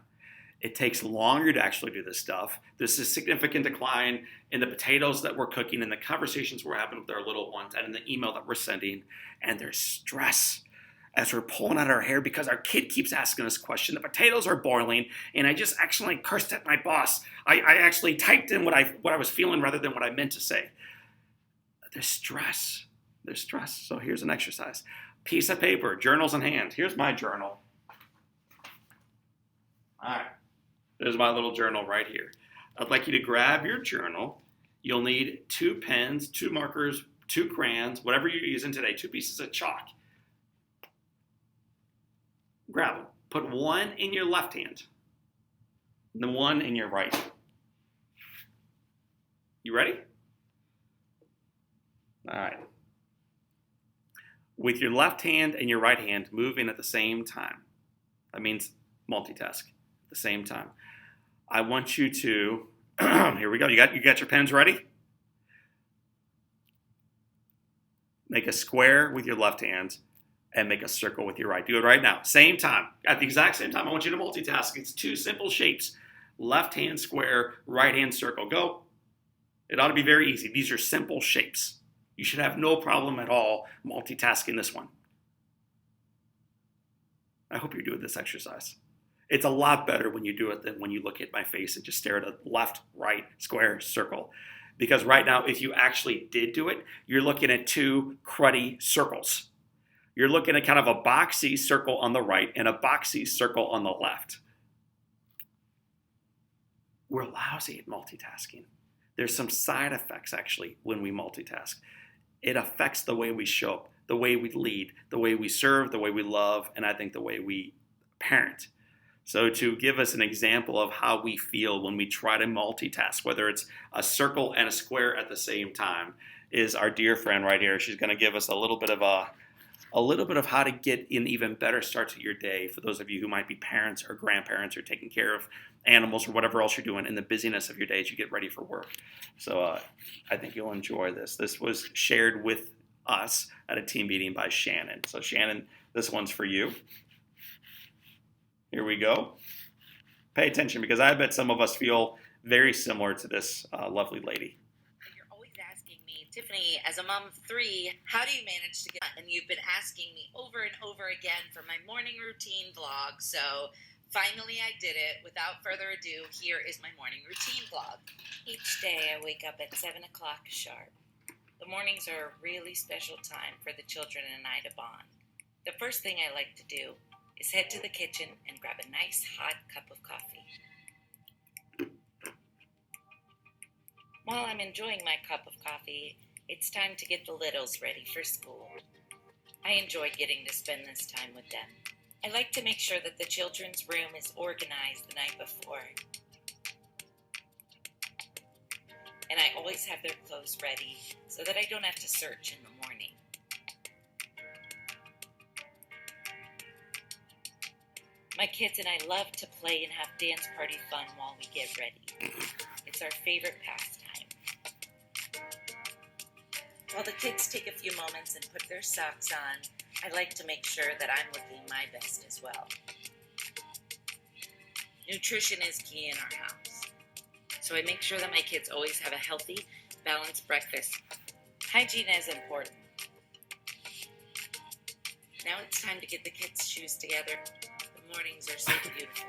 it takes longer to actually do this stuff. There's a significant decline in the potatoes that we're cooking, in the conversations we're having with our little ones, and in the email that we're sending. And there's stress as we're pulling out our hair because our kid keeps asking us questions. The potatoes are boiling, and I just accidentally cursed at my boss. I actually typed in what I was feeling rather than what I meant to say. There's stress. There's stress. So here's an exercise. Piece of paper, journals in hand. Here's my journal. All right. There's my little journal right here. I'd like you to grab your journal. You'll need 2 pens, 2 markers, 2 crayons, whatever you're using today, 2 pieces of chalk. Grab them. Put one in your left hand, and the one in your right. You ready? All right. With your left hand and your right hand moving at the same time. That means multitask at the same time. I want you to, here we go. You got your pens ready? Make a square with your left hand and make a circle with your right. Do it right now. Same time. At the exact same time, I want you to multitask. It's 2 simple shapes. Left hand square, right hand circle. Go. It ought to be very easy. These are simple shapes. You should have no problem at all multitasking this one. I hope you're doing this exercise. It's a lot better when you do it than when you look at my face and just stare at a left, right, square, circle. Because right now, if you actually did do it, you're looking at 2 cruddy circles. You're looking at kind of a boxy circle on the right and a boxy circle on the left. We're lousy at multitasking. There's some side effects, actually, when we multitask. It affects the way we show up, the way we lead, the way we serve, the way we love, and I think the way we parent. So to give us an example of how we feel when we try to multitask, whether it's a circle and a square at the same time, is our dear friend right here. She's going to give us a little bit of how to get an even better start to your day for those of you who might be parents or grandparents or taking care of animals or whatever else you're doing in the busyness of your day as you get ready for work. So I think you'll enjoy this. This was shared with us at a team meeting by Shannon. So Shannon, this one's for you. Here we go. Pay attention because I bet some of us feel very similar to this lovely lady. You're always asking me, Tiffany, as a mom of 3, how do you manage to get done? And you've been asking me over and over again for my morning routine vlog. So finally I did it. Without further ado, here is my morning routine vlog. Each day I wake up at 7 o'clock sharp. The mornings are a really special time for the children and I to bond. The first thing I like to do is head to the kitchen and grab a nice hot cup of coffee. While I'm enjoying my cup of coffee, it's time to get the littles ready for school. I enjoy getting to spend this time with them. I like to make sure that the children's room is organized the night before. And I always have their clothes ready so that I don't have to search in the morning. My kids and I love to play and have dance party fun while we get ready. It's our favorite pastime. While the kids take a few moments and put their socks on, I like to make sure that I'm looking my best as well. Nutrition is key in our house, so I make sure that my kids always have a healthy, balanced breakfast. Hygiene is important. Now it's time to get the kids' shoes together. Mornings are so beautiful.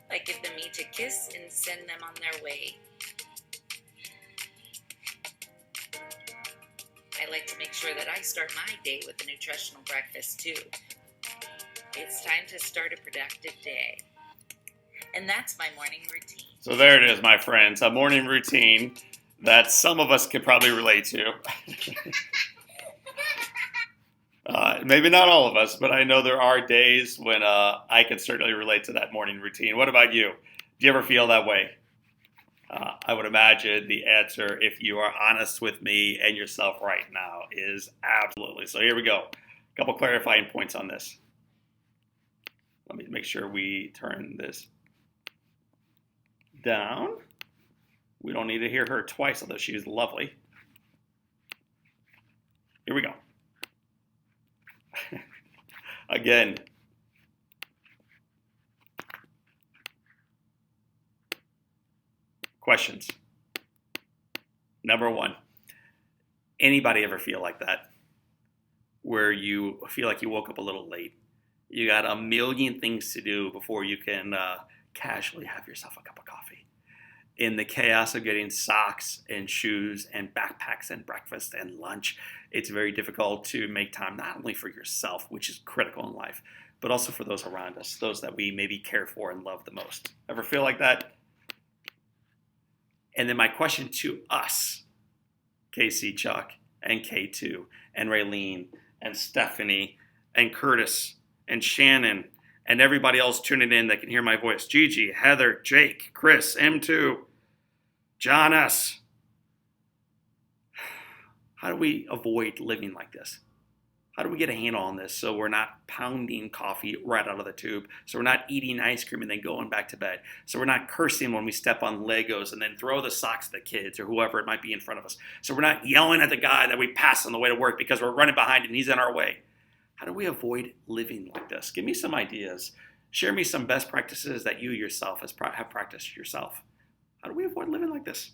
I give them each a kiss and send them on their way. I like to make sure that I start my day with a nutritional breakfast too. It's time to start a productive day. And that's my morning routine. So there it is, my friends, a morning routine that some of us could probably relate to. Maybe not all of us, but I know there are days when I can certainly relate to that morning routine. What about you? Do you ever feel that way? I would imagine the answer, if you are honest with me and yourself right now, is absolutely. So here we go. A couple clarifying points on this. Let me make sure we turn this down. We don't need to hear her twice, although she is lovely. Here we go. Again, questions. Number one, anybody ever feel like that? Where you feel like you woke up a little late? You got a million things to do before you can casually have yourself a cup of coffee. In the chaos of getting socks and shoes and backpacks and breakfast and lunch, it's very difficult to make time not only for yourself, which is critical in life, but also for those around us, those that we maybe care for and love the most. Ever feel like that? And then my question to us, Casey, Chuck, and K2, and Raylene, and Stephanie, and Curtis, and Shannon, and everybody else tuning in that can hear my voice. Gigi, Heather, Jake, Chris, M2, John S. How do we avoid living like this? How do we get a handle on this so we're not pounding coffee right out of the tube, so we're not eating ice cream and then going back to bed, so we're not cursing when we step on Legos and then throw the socks at the kids or whoever it might be in front of us, so we're not yelling at the guy that we pass on the way to work because we're running behind and he's in our way? How do we avoid living like this? Give me some ideas. Share me some best practices that you yourself have practiced yourself. How do we avoid living like this?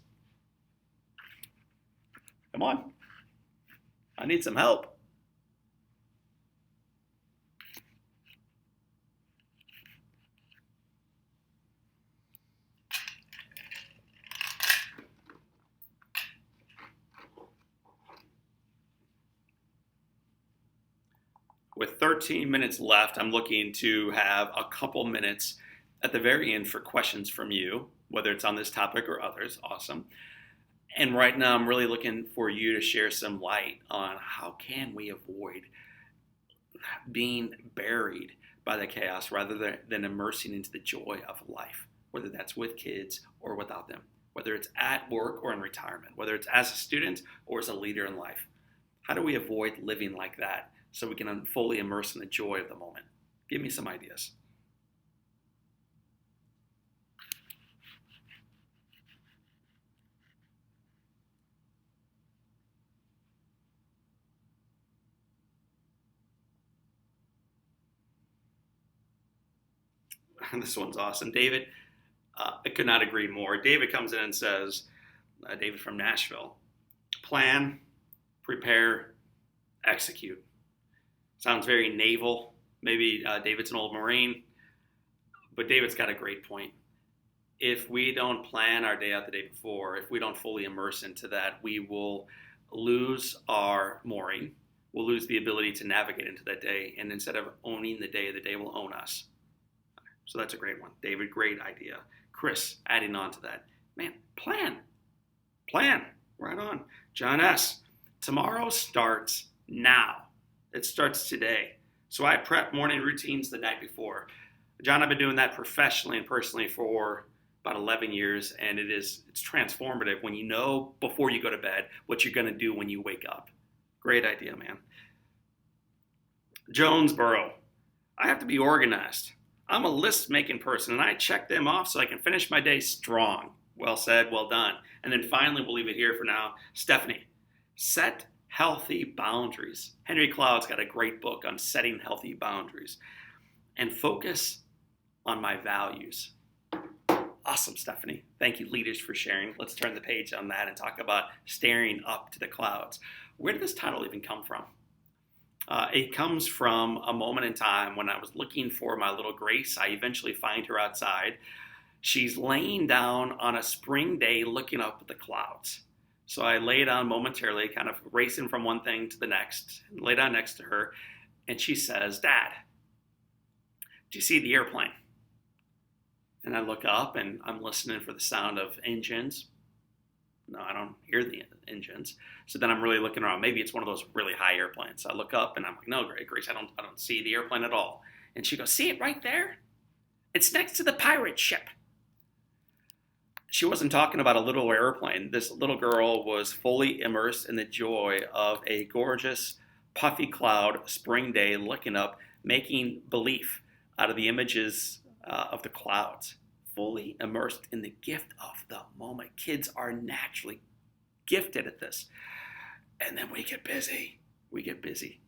Come on. I need some help. With 13 minutes left, I'm looking to have a couple minutes at the very end for questions from you, whether it's on this topic or others. Awesome. And right now, I'm really looking for you to share some light on how can we avoid being buried by the chaos rather than immersing into the joy of life, whether that's with kids or without them, whether it's at work or in retirement, whether it's as a student or as a leader in life. How do we avoid living like that so we can fully immerse in the joy of the moment? Give me some ideas. This one's awesome. David, I could not agree more. David comes in and says, David from Nashville, plan, prepare, execute. Sounds very naval. Maybe David's an old Marine, but David's got a great point. If we don't plan our day out the day before, if we don't fully immerse into that, we will lose our mooring. We'll lose the ability to navigate into that day. And instead of owning the day will own us. So that's a great one. David, great idea. Chris, adding on to that. Man, plan. Right on. John S., tomorrow starts now. It starts today. So I prep morning routines the night before. John, I've been doing that professionally and personally for about 11 years, and it's transformative when you know before you go to bed what you're going to do when you wake up. Great idea, man. Jonesboro, I have to be organized. I'm a list-making person, and I check them off so I can finish my day strong. Well said, well done. And then finally, we'll leave it here for now. Stephanie, set healthy boundaries. Henry Cloud's got a great book on setting healthy boundaries. And focus on my values. Awesome, Stephanie. Thank you, leaders, for sharing. Let's turn the page on that and talk about staring up to the clouds. Where did this title even come from? It comes from a moment in time when I was looking for my little Grace. I eventually find her outside. She's laying down on a spring day looking up at the clouds. So I lay down momentarily, kind of racing from one thing to the next, and lay down next to her, and she says, Dad, do you see the airplane? And I look up, and I'm listening for the sound of engines. No, I don't hear the engines. So then I'm really looking around. Maybe it's one of those really high airplanes. So I look up and I'm like, no, Grace, I don't see the airplane at all. And she goes, see it right there? It's next to the pirate ship. She wasn't talking about a little airplane. This little girl was fully immersed in the joy of a gorgeous, puffy cloud spring day, looking up, making belief out of the images of the clouds, fully immersed in the gift of the moment. Kids are naturally gifted at this. And then we get busy.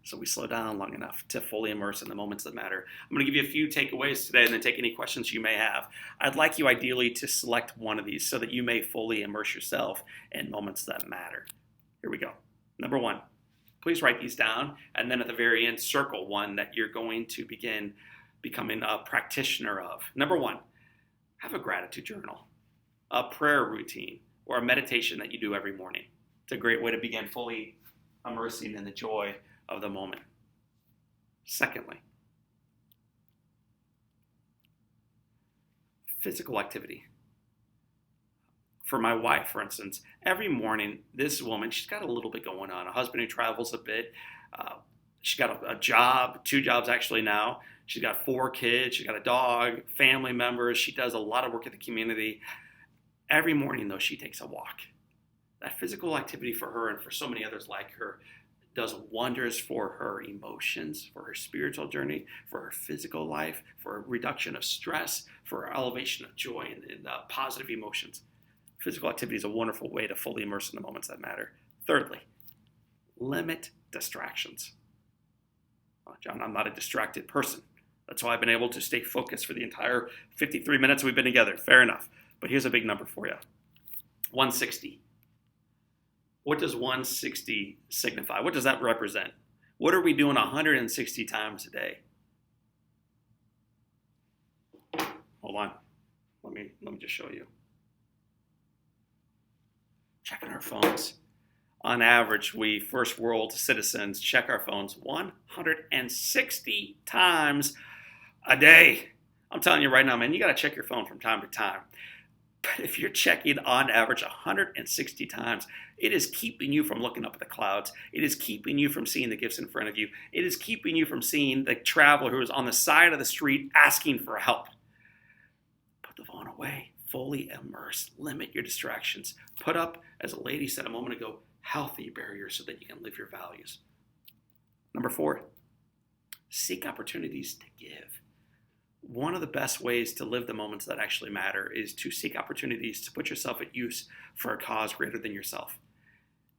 So we slow down long enough to fully immerse in the moments that matter. I'm going to give you a few takeaways today and then take any questions you may have. I'd like you ideally to select one of these so that you may fully immerse yourself in moments that matter. Here we go. Number one, please write these down. And then at the very end, circle one that you're going to begin becoming a practitioner of. Number one, have a gratitude journal, a prayer routine, or a meditation that you do every morning. It's a great way to begin fully immersing in the joy of the moment. Secondly, physical activity. For my wife, for instance, every morning, this woman, she's got a little bit going on. A husband who travels a bit. She's got a job, 2 jobs actually now. She's got 4 kids. She's got a dog, family members. She does a lot of work in the community. Every morning, though, she takes a walk. That physical activity for her and for so many others like her does wonders for her emotions, for her spiritual journey, for her physical life, for a reduction of stress, for her elevation of joy and positive emotions. Physical activity is a wonderful way to fully immerse in the moments that matter. Thirdly, limit distractions. Oh, John, I'm not a distracted person. That's why I've been able to stay focused for the entire 53 minutes we've been together. Fair enough. But here's a big number for you. 160. What does 160 signify? What does that represent? What are we doing 160 times a day? Hold on. Let me just show you. Checking our phones. On average, we first world citizens check our phones 160 times a day. I'm telling you right now, man, you got to check your phone from time to time. But if you're checking on average 160 times, it is keeping you from looking up at the clouds. It is keeping you from seeing the gifts in front of you. It is keeping you from seeing the traveler who is on the side of the street asking for help. Put the phone away. Fully immerse. Limit your distractions. Put up, as a lady said a moment ago, healthy barriers so that you can live your values. Number 4, seek opportunities to give. One of the best ways to live the moments that actually matter is to seek opportunities to put yourself at use for a cause greater than yourself.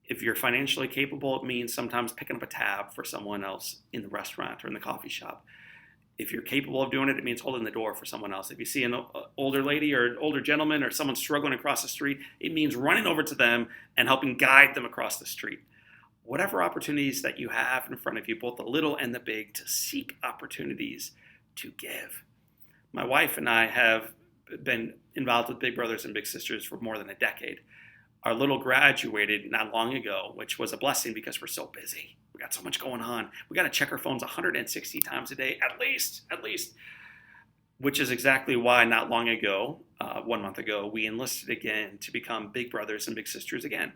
If you're financially capable, it means sometimes picking up a tab for someone else in the restaurant or in the coffee shop. If you're capable of doing it, it means holding the door for someone else. If you see an older lady or an older gentleman or someone struggling across the street, it means running over to them and helping guide them across the street. Whatever opportunities that you have in front of you, both the little and the big, to seek opportunities to give. My wife and I have been involved with Big Brothers and Big Sisters for more than a decade. Our little graduated not long ago, which was a blessing because we're so busy. We got so much going on. We got to check our phones 160 times a day, at least, which is exactly why not long ago, 1 month ago, we enlisted again to become Big Brothers and Big Sisters again.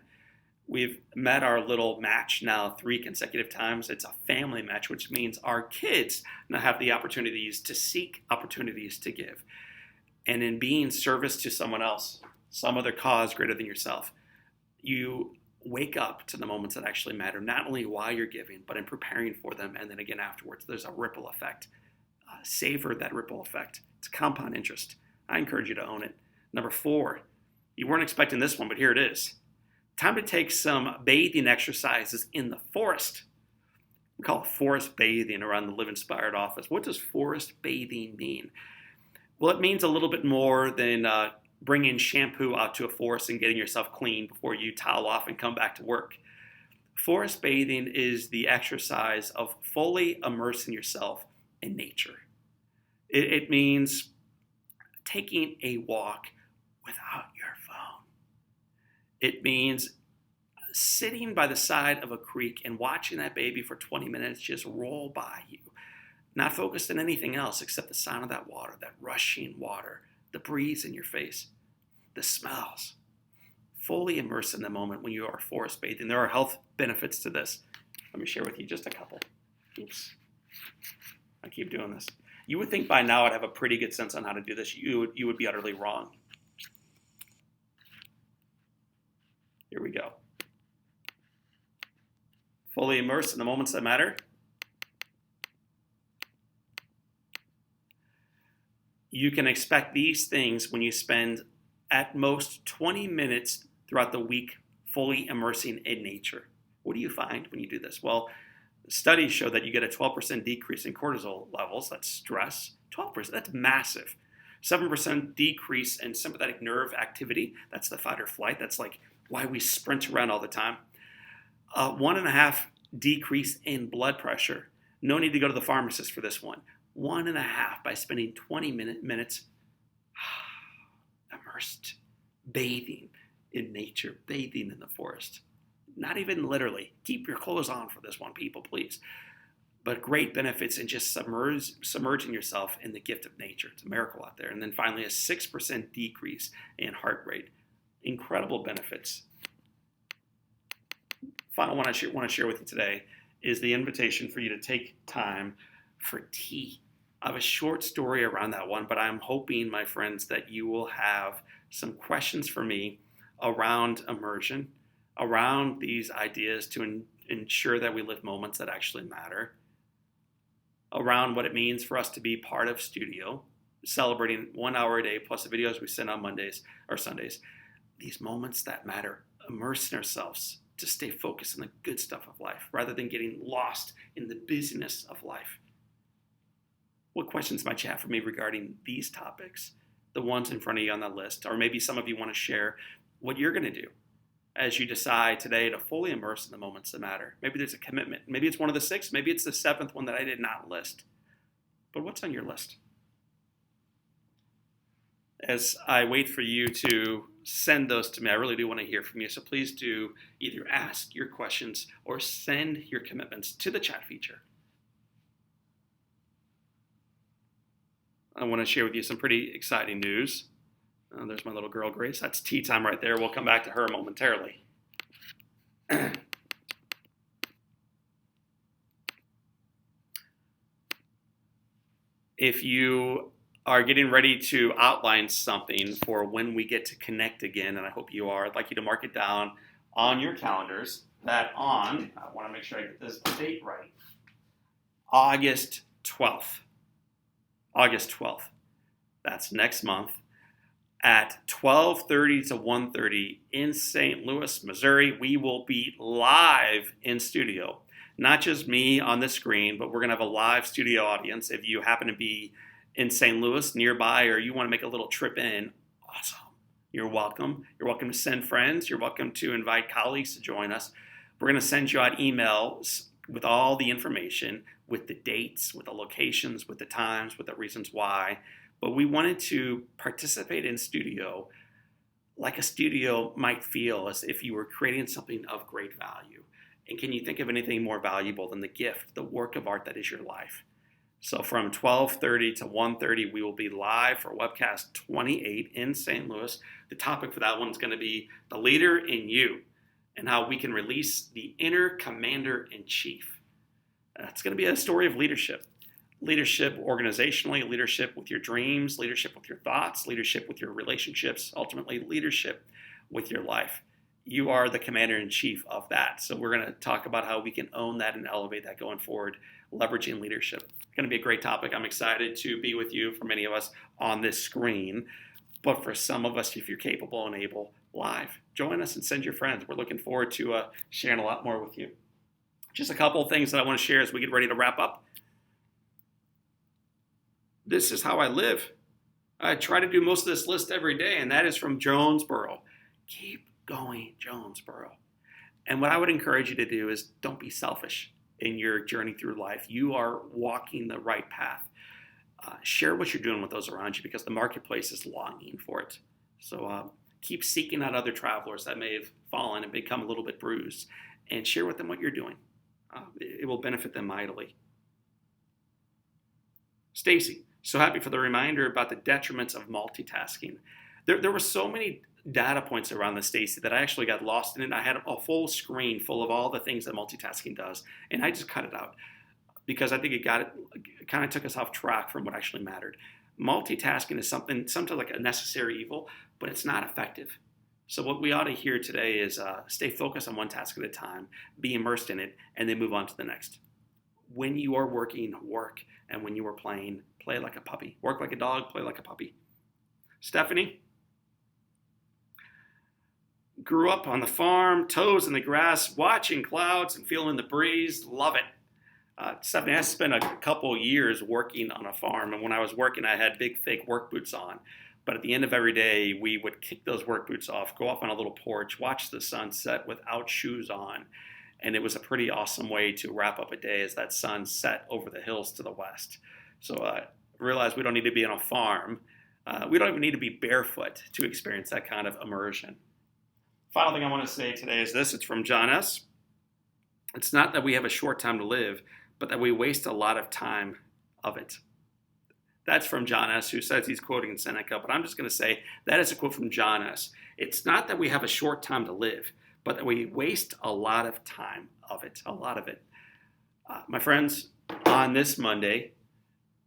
We've met our little match now 3 consecutive times. It's a family match, which means our kids now have the opportunities to seek opportunities to give. And in being service to someone else, some other cause greater than yourself, you wake up to the moments that actually matter, not only while you're giving, but in preparing for them. And then again afterwards, there's a ripple effect. Savor that ripple effect. It's compound interest. I encourage you to own it. Number 4, you weren't expecting this one, but here it is. Time to take some bathing exercises in the forest. We call it forest bathing around the Live Inspired office. What does forest bathing mean? Well, it means a little bit more than bringing shampoo out to a forest and getting yourself clean before you towel off and come back to work. Forest bathing is the exercise of fully immersing yourself in nature. It means taking a walk without your phone. It means sitting by the side of a creek and watching that baby for 20 minutes just roll by you, not focused on anything else except the sound of that water, that rushing water, the breeze in your face, the smells. fully immerse in the moment when you are forest bathing. There are health benefits to this. Let me share with you just a couple. Oops. I keep doing this. You would think by now I'd have a pretty good sense on how to do this. You would be utterly wrong. Here we go. Fully immersed in the moments that matter. You can expect these things when you spend at most 20 minutes throughout the week fully immersing in nature. What do you find when you do this? Well, studies show that you get a 12% decrease in cortisol levels, that's stress. 12%, that's massive. 7% decrease in sympathetic nerve activity, that's the fight or flight, that's like why we sprint around all the time. 1.5 decrease in blood pressure. No need to go to the pharmacist for this one. 1.5 by spending 20 minutes immersed, bathing in nature, bathing in the forest. Not even literally. Keep your clothes on for this one, people, please. But great benefits in just submerging yourself in the gift of nature. It's a miracle out there. And then finally, a 6% decrease in heart rate. Incredible benefits. Final one I want to share with you today is the invitation for you to take time for tea. I have a short story around that one, but I'm hoping, my friends, that you will have some questions for me around immersion, around these ideas to ensure that we live moments that actually matter, around what it means for us to be part of Studio, celebrating 1 hour a day plus the videos we send on Mondays or Sundays. These moments that matter, immersing ourselves to stay focused on the good stuff of life rather than getting lost in the busyness of life. What questions might you have for me regarding these topics, the ones in front of you on the list? Or maybe some of you want to share what you're going to do as you decide today to fully immerse in the moments that matter. Maybe there's a commitment. Maybe it's one of the 6. Maybe it's the 7th one that I did not list. But what's on your list? As I wait for you to send those to me, I really do want to hear from you. So please do either ask your questions or send your commitments to the chat feature. I want to share with you some pretty exciting news. There's my little girl, Grace. That's tea time right there. We'll come back to her momentarily. If you are getting ready to outline something for when we get to connect again, and I hope you are, I'd like you to mark it down on your calendars that I want to make sure I get this date right, August 12th. August 12th. That's next month at 12:30 to 1:30 in St. Louis, Missouri. We will be live in studio. Not just me on the screen, but we're going to have a live studio audience. If you happen to be in St. Louis nearby or you want to make a little trip in, awesome. You're welcome. You're welcome to send friends. You're welcome to invite colleagues to join us. We're going to send you out emails with all the information, with the dates, with the locations, with the times, with the reasons why. But we wanted to participate in studio like a studio might feel as if you were creating something of great value. And can you think of anything more valuable than the gift, the work of art that is your life? So from 12:30 to 1:30, we will be live for webcast 28 in St. Louis. The topic for that one is going to be the leader in you and how we can release the inner commander-in-chief. It's going to be a story of leadership. Leadership organizationally, leadership with your dreams, leadership with your thoughts, leadership with your relationships, ultimately leadership with your life. You are the commander-in-chief of that. So we're going to talk about how we can own that and elevate that going forward, leveraging leadership. It's going to be a great topic. I'm excited to be with you, for many of us, on this screen. But for some of us, if you're capable and able, live. Join us and send your friends. We're looking forward to sharing a lot more with you. Just a couple of things that I want to share as we get ready to wrap up. This is how I live. I try to do most of this list every day, and that is from Jonesboro. Keep going, Jonesboro. And what I would encourage you to do is don't be selfish in your journey through life. You are walking the right path. Share what you're doing with those around you because the marketplace is longing for it. So keep seeking out other travelers that may have fallen and become a little bit bruised and share with them what you're doing. It will benefit them mightily. Stacy, so happy for the reminder about the detriments of multitasking. There were so many data points around the Stacy that I actually got lost in it. I had a full screen full of all the things that multitasking does, and I just cut it out because I think it kind of took us off track from what actually mattered. Multitasking is sometimes like a necessary evil, but it's not effective. So what we ought to hear today is stay focused on one task at a time, be immersed in it, and then move on to the next. When you are working, work, and when you are playing, play like a puppy. Work like a dog, play like a puppy. Stephanie grew up on the farm, toes in the grass, watching clouds and feeling the breeze. Love it. Stephanie, I spent a couple years working on a farm, and when I was working, I had big, thick work boots on. But at the end of every day, we would kick those work boots off, go off on a little porch, watch the sun set without shoes on. And it was a pretty awesome way to wrap up a day as that sun set over the hills to the west. So I realized we don't need to be on a farm. We don't even need to be barefoot to experience that kind of immersion. Final thing I want to say today is this. It's from John S. It's not that we have a short time to live, but that we waste a lot of time of it. That's from John S., who says he's quoting Seneca, but I'm just going to say that is a quote from John S. It's not that we have a short time to live, but that we waste a lot of time of it, a lot of it. My friends, on this Monday,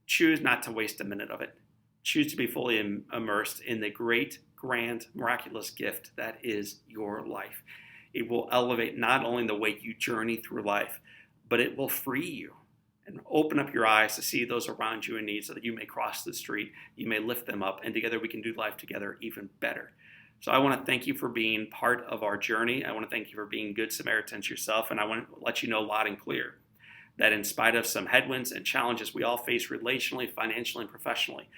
choose not to waste a minute of it. Choose to be fully immersed in the great, grand, miraculous gift that is your life. It will elevate not only the way you journey through life, but it will free you and open up your eyes to see those around you in need so that you may cross the street, you may lift them up, and together we can do life together even better. So I want to thank you for being part of our journey. I want to thank you for being good Samaritans yourself, and I want to let you know loud and clear that in spite of some headwinds and challenges we all face relationally, financially, and professionally,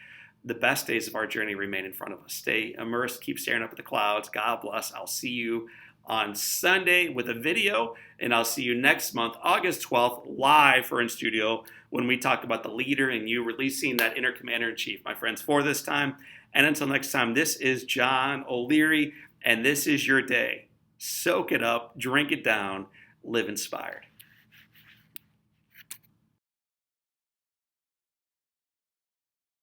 the best days of our journey remain in front of us. Stay immersed, keep staring up at the clouds. God bless. I'll see you on Sunday with a video, and I'll see you next month, August 12th, live for In Studio, when we talk about the leader and you releasing that inner commander-in-chief, my friends, for this time. And until next time, this is John O'Leary, and this is your day. Soak it up, drink it down, live inspired.